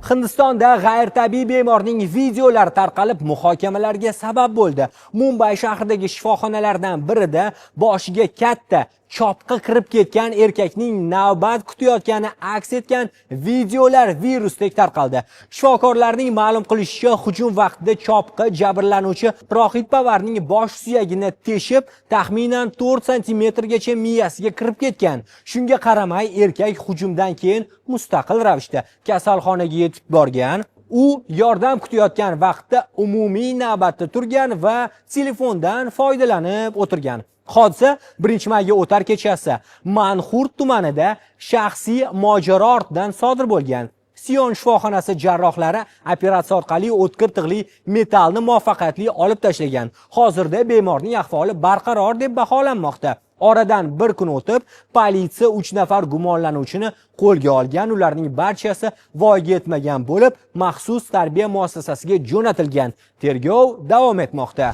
Hindistonda g'ayritabiiy bemorning videolari tarqalib muhokamalarga sabab bo'ldi. Mumbay shahridagi shifoxonalardan birida boshiga katta chopqi kirib ketgan erkakning navbat kutayotgani aks etgan videolar virusdek tarqaldi. Shifokorlarning ma'lum qilishicha, hujum vaqtida chopqi jabrlanuvchi Rohit Pavarning bosh suyagini teshib, taxminan 4 santimetrgacha miyasiga kirib ketgan. Shunga qaramay, erkak hujumdan keyin mustaqil ravishda kasalxonaga yetib borgan. U yordam kutayotgan vaqtda umumiy navbatda turgan va telefondan foydalanib o'tirgan. Hodisa 1-mayga o'tar kechasi Manxurt tumanida shaxsiy mojaro ortidan sodir bo'lgan. Sion shifoxonasi jarrohlari operatsiya orqali o'tkir tig'li metallni muvaffaqiyatli olib tashlagan. Hozirda bemorning ahvoli barqaror deb baholanmoqda. Oradan bir kun o'tib, politsiya 3 nafar gumonlanuvchini qo'lga olgan. Ularning barchasi voyaga yetmagan bo'lib, maxsus tarbiya muassasasiga jo'natilgan. Tergov davom etmoqda.